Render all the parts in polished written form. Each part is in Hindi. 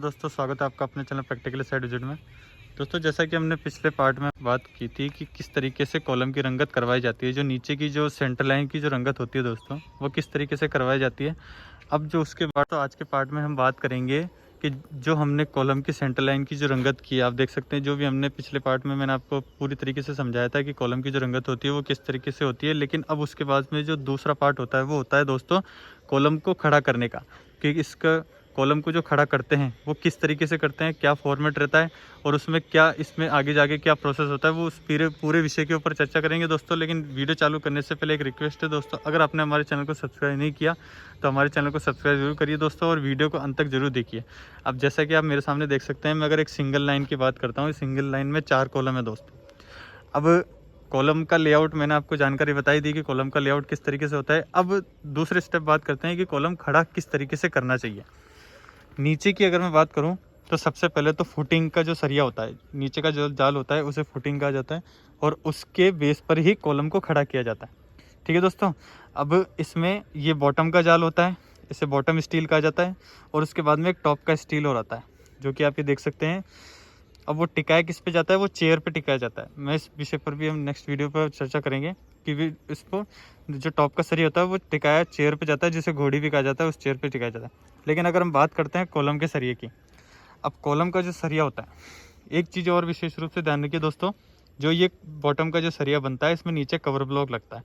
दोस्तों स्वागत है आपका अपने चैनल प्रैक्टिकल साइड विजिट में। दोस्तों जैसा कि हमने पिछले पार्ट में बात की थी कि किस तरीके से कॉलम की रंगत करवाई जाती है, जो नीचे की जो सेंटर लाइन की जो रंगत होती है दोस्तों वो किस तरीके से करवाई जाती है। अब जो उसके बाद तो आज के पार्ट में हम बात करेंगे कि जो हमने कॉलम की सेंटर लाइन की जो रंगत की है, आप देख सकते हैं जो भी हमने पिछले पार्ट में मैंने आपको पूरी तरीके से समझाया था कि कॉलम की जो रंगत होती है वो किस तरीके से होती है। लेकिन अब उसके बाद में जो दूसरा पार्ट होता है वो होता है दोस्तों कॉलम को खड़ा करने का, कि इसका कॉलम को जो खड़ा करते हैं वो किस तरीके से करते हैं, क्या फॉर्मेट रहता है और उसमें क्या इसमें आगे जाके क्या प्रोसेस होता है, वो उस पूरे विषय के ऊपर चर्चा करेंगे दोस्तों। लेकिन वीडियो चालू करने से पहले एक रिक्वेस्ट है दोस्तों, अगर आपने हमारे चैनल को सब्सक्राइब नहीं किया तो हमारे चैनल को सब्सक्राइब जरूर करिए दोस्तों और वीडियो को अंत तक जरूर देखिए। अब जैसा कि आप मेरे सामने देख सकते हैं, मैं अगर एक सिंगल लाइन की बात करता हूँ, सिंगल लाइन में 4 कॉलम है दोस्तों। अब कॉलम का लेआउट मैंने आपको जानकारी बताई दी कि कॉलम का लेआउट किस तरीके से होता है। अब दूसरे स्टेप बात करते हैं कि कॉलम खड़ा किस तरीके से करना चाहिए। नीचे की अगर मैं बात करूं तो सबसे पहले तो फुटिंग का जो सरिया होता है, नीचे का जो जाल होता है उसे फुटिंग कहा जाता है और उसके बेस पर ही कॉलम को खड़ा किया जाता है। ठीक है दोस्तों। अब इसमें ये बॉटम का जाल होता है, इसे बॉटम स्टील कहा जाता है और उसके बाद में एक टॉप का स्टील और आता है जो कि आप ये देख सकते हैं। अब वो टिकाया किस पे जाता है, वो चेयर पे टिकाया जाता है। मैं इस विषय पर भी हम नेक्स्ट वीडियो पर चर्चा करेंगे कि भी इसको जो टॉप का सरिया होता है वो टिकाया चेयर पे जाता है, जिसे घोड़ी भी कहा जाता है, उस चेयर पे टिकाया जाता है। लेकिन अगर हम बात करते हैं कॉलम के सरिये की, अब कॉलम का जो सरिया होता है, एक चीज़ और विशेष रूप से ध्यान रखिए दोस्तों, जो ये बॉटम का जो सरिया बनता है इसमें नीचे कवर ब्लॉक लगता है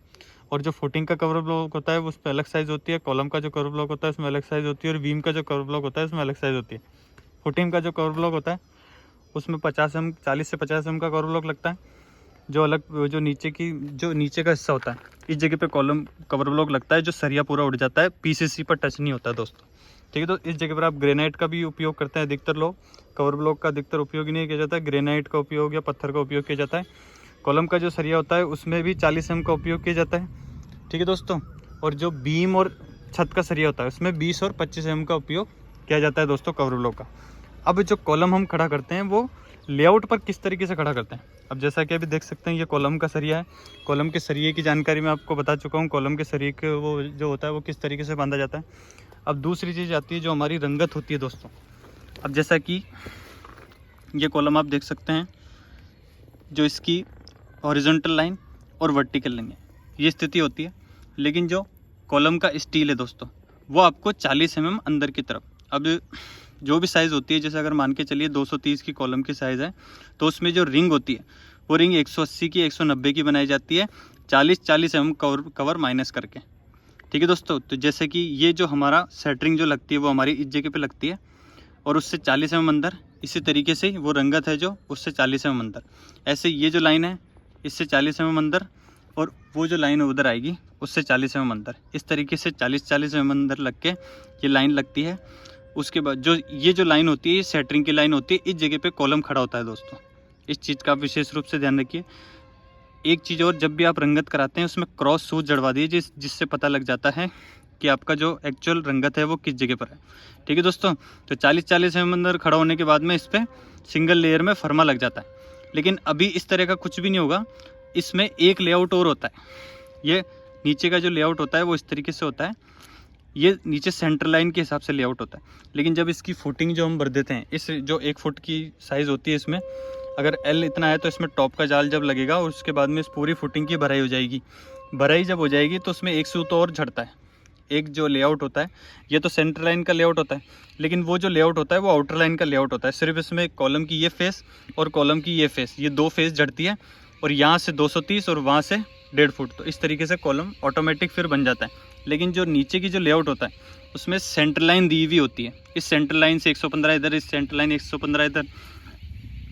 और जो फुटिंग का कवर ब्लॉक होता है उस पर अलग साइज़ होती है, कॉलम का जो कवर ब्लॉक होता है उसमें अलग साइज़ होती है और बीम का जो कवर ब्लॉक होता है उसमें अलग साइज़ होती है। फुटिंग का जो कवर ब्लॉक होता है उसमें 40 से 50 का कवर ब्लॉक लगता है। जो अलग जो नीचे का हिस्सा होता है इस जगह पे कॉलम कवर ब्लॉक लगता है, जो सरिया पूरा उड़ जाता है, पीसीसी पर टच नहीं होता है दोस्तों। ठीक है, तो इस जगह पर आप ग्रेनाइट का भी उपयोग करते हैं अधिकतर लोग। कवर ब्लॉक का अधिकतर उपयोग नहीं किया जाता है, ग्रेनाइट का उपयोग या पत्थर का उपयोग किया जाता है। कॉलम का जो सरिया होता है उसमें भी 40 का उपयोग किया जाता है। ठीक है दोस्तों। और जो बीम और छत का सरिया होता है उसमें 20 और 25 का उपयोग किया जाता है दोस्तों कवर ब्लॉक का। अब जो कॉलम हम खड़ा करते हैं वो लेआउट पर किस तरीके से खड़ा करते हैं। अब जैसा कि अभी देख सकते हैं ये कॉलम का सरिया है, कॉलम के सरिये की जानकारी मैं आपको बता चुका हूँ। कॉलम के सरिये के वो जो होता है वो किस तरीके से बांधा जाता है। अब दूसरी चीज़ आती है जो हमारी रंगत होती है दोस्तों। अब जैसा कि ये कॉलम आप देख सकते हैं, जो इसकी हॉरिजॉन्टल लाइन और वर्टिकल लाइन है ये स्थिति होती है, लेकिन जो कॉलम का स्टील है दोस्तों वो आपको 40 अंदर की तरफ। अब जो भी साइज़ होती है, जैसे अगर मान के चलिए 230 की कॉलम की साइज़ है तो उसमें जो रिंग होती है वो रिंग 180 की 190 की बनाई जाती है, 40 कवर माइनस करके। ठीक है दोस्तों। तो जैसे कि ये जो हमारा सेटरिंग जो लगती है वो हमारी इस जगह पे लगती है और उससे 40 अंदर, इसी तरीके से वो रंगत है जो उससे 40 अंदर। ऐसे ये जो लाइन है इससे 40 अंदर और वो जो लाइन उधर आएगी उससे 40 अंदर, इस तरीके से 40 अंदर लग के ये लाइन लगती है। उसके बाद जो ये जो लाइन होती है ये सेटरिंग की लाइन होती है, इस जगह पे कॉलम खड़ा होता है दोस्तों। इस चीज़ का विशेष रूप से ध्यान रखिए। एक चीज़ और, जब भी आप रंगत कराते हैं उसमें क्रॉस सूच जड़वा दीजिए, जिससे पता लग जाता है कि आपका जो एक्चुअल रंगत है वो किस जगह पर है। ठीक है दोस्तों। तो 40 अंदर खड़ा होने के बाद में इस पर सिंगल लेयर में फरमा लग जाता है। लेकिन अभी इस तरह का कुछ भी नहीं होगा, इसमें एक लेआउट और होता है। ये नीचे का जो लेआउट होता है वो इस तरीके से होता है, ये नीचे सेंटर लाइन के हिसाब से लेआउट होता है। लेकिन जब इसकी फुटिंग जो हम भर देते हैं, इस जो 1 फुट की साइज़ होती है इसमें अगर एल इतना है तो इसमें टॉप का जाल जब लगेगा और उसके बाद में इस पूरी फुटिंग की भराई हो जाएगी। भराई जब हो जाएगी तो उसमें एक सूत और झड़ता है। एक जो लेआउट होता है ये तो सेंटर लाइन का लेआउट होता है, लेकिन वो जो लेआउट होता है वो आउटर लाइन का लेआउट होता है। सिर्फ इसमें कॉलम की ये फेस और कॉलम की ये फेस, ये 2 फेस झड़ती है और यहाँ से 230 और वहाँ से 1.5 फुट, तो इस तरीके से कॉलम ऑटोमेटिक फिर बन जाता है। लेकिन जो नीचे की जो लेआउट होता है उसमें सेंटर लाइन दी हुई होती है। इस सेंटर लाइन से 115 इधर, इस सेंटर लाइन 115 इधर,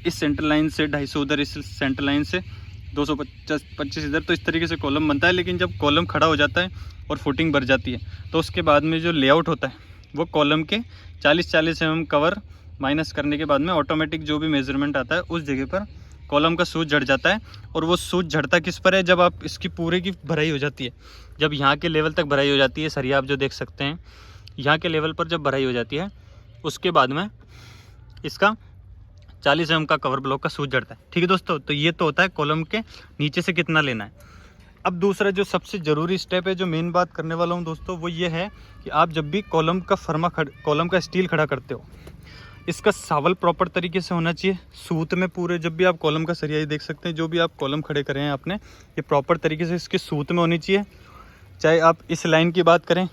इस सेंटर लाइन से 250 उधर, इस सेंटर लाइन से 225 इधर, तो इस तरीके से कॉलम बनता है। लेकिन जब कॉलम खड़ा हो जाता है और फुटिंग भर जाती है तो उसके बाद में जो लेआउट होता है वो कॉलम के 40 कवर माइनस करने के बाद में ऑटोमेटिक जो भी मेजरमेंट आता है उस जगह पर कॉलम का सूच झड़ जाता है। और वो सूच झड़ता किस पर है, जब आप इसकी पूरे की भराई हो जाती है, जब यहाँ के लेवल तक भराई हो जाती है, सरिया आप जो देख सकते हैं यहाँ के लेवल पर जब भराई हो जाती है उसके बाद में इसका 40 का कवर ब्लॉक का सूच झड़ता है। ठीक है दोस्तों। तो ये तो होता है कॉलम के नीचे से कितना लेना है। अब दूसरा जो सबसे ज़रूरी स्टेप है, जो मेन बात करने वाला हूँ दोस्तों, वो ये है कि आप जब भी कॉलम का स्टील खड़ा करते हो इसका सावल प्रॉपर तरीके से होना चाहिए सूत में पूरे। जब भी आप कॉलम का सरिया, ये देख सकते हैं जो भी आप कॉलम खड़े करें हैं आपने, ये प्रॉपर तरीके से इसके सूत में होनी चाहिए। चाहे आप इस लाइन की बात करें,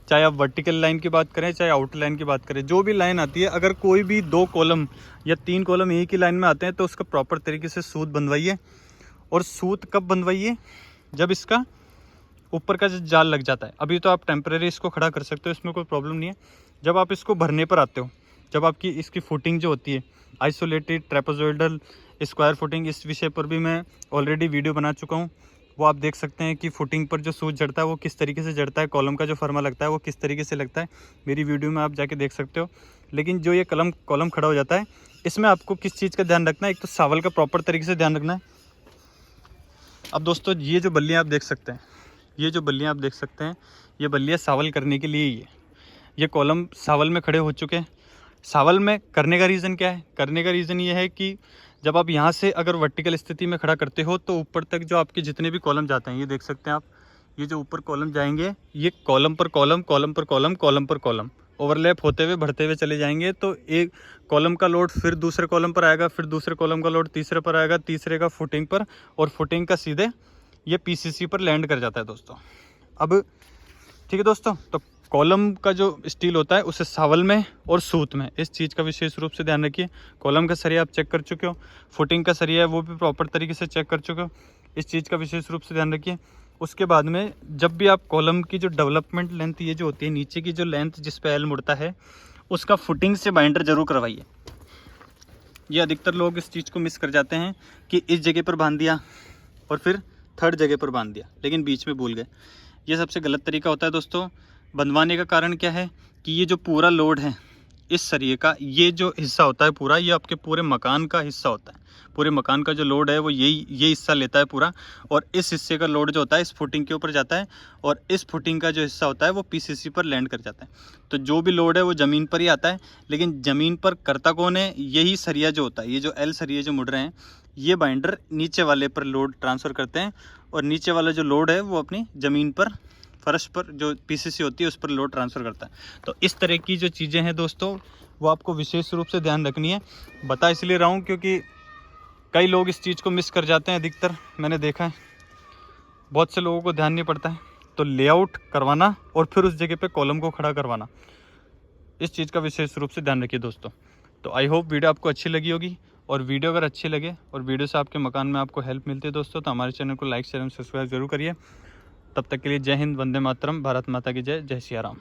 चाहे आप वर्टिकल लाइन की बात करें, चाहे आउटर लाइन की बात करें, जो भी लाइन आती है, अगर कोई भी 2 कॉलम या 3 कॉलम एक ही लाइन में आते हैं तो उसका प्रॉपर तरीके से सूत बनवाइए। और सूत कब बनवाइए? जब इसका ऊपर का जो जाल लग जाता है। अभी तो आप टेम्परेरी इसको खड़ा कर सकते हो, इसमें कोई प्रॉब्लम नहीं है। जब आप इसको भरने पर आते हो, जब आपकी इसकी फुटिंग जो होती है आइसोलेटेड ट्रेपेजोइडल स्क्वायर फुटिंग, इस विषय पर भी मैं ऑलरेडी वीडियो बना चुका हूँ। वो आप देख सकते हैं कि फुटिंग पर जो सूत जड़ता है वो किस तरीके से जड़ता है, कॉलम का जो फर्मा लगता है वो किस तरीके से लगता है, मेरी वीडियो में आप जाके देख सकते हो। लेकिन जो ये कॉलम खड़ा हो जाता है, इसमें आपको किस चीज़ का ध्यान रखना है? एक तो सावल का प्रॉपर तरीके से ध्यान रखना है। अब दोस्तों ये जो बल्लियाँ आप देख सकते हैं, ये बल्लियाँ सावल करने के लिए ही है। ये कॉलम सावल में खड़े हो चुके हैं। सावल में करने का रीज़न क्या है? करने का रीज़न ये है कि जब आप यहाँ से अगर वर्टिकल स्थिति में खड़ा करते हो तो ऊपर तक जो आपके जितने भी कॉलम जाते हैं, ये देख सकते हैं आप, ये जो ऊपर कॉलम जाएंगे, ये कॉलम पर कॉलम, कॉलम पर कॉलम, कॉलम पर कॉलम ओवरलैप होते हुए बढ़ते हुए चले जाएंगे। तो एक कॉलम का लोड फिर दूसरे कॉलम पर आएगा, फिर दूसरे कॉलम का लोड तीसरे पर आएगा, तीसरे का फुटिंग पर, और फुटिंग का सीधे ये पीसीसी पर लैंड कर जाता है दोस्तों। अब ठीक है दोस्तों, तो कॉलम का जो स्टील होता है उसे सावल में और सूत में, इस चीज़ का विशेष रूप से ध्यान रखिए। कॉलम का सरिया आप चेक कर चुके हो, फुटिंग का सरिया है वो भी प्रॉपर तरीके से चेक कर चुके हो, इस चीज़ का विशेष रूप से ध्यान रखिए। उसके बाद में जब भी आप कॉलम की जो डेवलपमेंट लेंथ, ये जो होती है नीचे की जो लेंथ जिस पे एल मुड़ता है, उसका फुटिंग से बाइंडर जरूर करवाइए। ये अधिकतर लोग इस चीज़ को मिस कर जाते हैं कि इस जगह पर बांध दिया और फिर थर्ड जगह पर बांध दिया, लेकिन बीच में भूल गए। ये सबसे गलत तरीका होता है दोस्तों। बंधवाने का कारण क्या है कि ये जो पूरा लोड है इस सरिये का, ये जो हिस्सा होता है पूरा, ये आपके पूरे मकान का हिस्सा होता है। पूरे मकान का जो लोड है वो ये हिस्सा लेता है पूरा, और इस हिस्से का लोड जो होता है इस फुटिंग के ऊपर जाता है, और इस फुटिंग का जो हिस्सा होता है वो पीसीसी पर लैंड कर जाता है। तो जो भी लोड है वो ज़मीन पर ही आता है, लेकिन ज़मीन पर करता कौन है? यही सरिया जो होता है, ये जो एल सरिये जो मुड़ रहे हैं, ये बाइंडर नीचे वाले पर लोड ट्रांसफ़र करते हैं, और नीचे वाला जो लोड है वो अपनी ज़मीन पर, फर्श पर जो पीसीसी होती है उस पर लोड ट्रांसफ़र करता है। तो इस तरह की जो चीज़ें हैं दोस्तों, वो आपको विशेष रूप से ध्यान रखनी है। बता इसलिए रहा हूँ क्योंकि कई लोग इस चीज़ को मिस कर जाते हैं, अधिकतर मैंने देखा है, बहुत से लोगों को ध्यान नहीं पड़ता है। तो लेआउट करवाना और फिर उस जगह पे कॉलम को खड़ा करवाना, इस चीज़ का विशेष रूप से ध्यान रखिए दोस्तों। तो आई होप वीडियो आपको अच्छी लगी होगी, और वीडियो अगर अच्छी लगे और वीडियो से आपके मकान में आपको हेल्प मिलती है दोस्तों, तो हमारे चैनल को लाइक शेयर एंड सब्सक्राइब जरूर करिए। तब तक के लिए जय हिंद, वंदे मातरम, भारत माता की जय, जय सिया राम।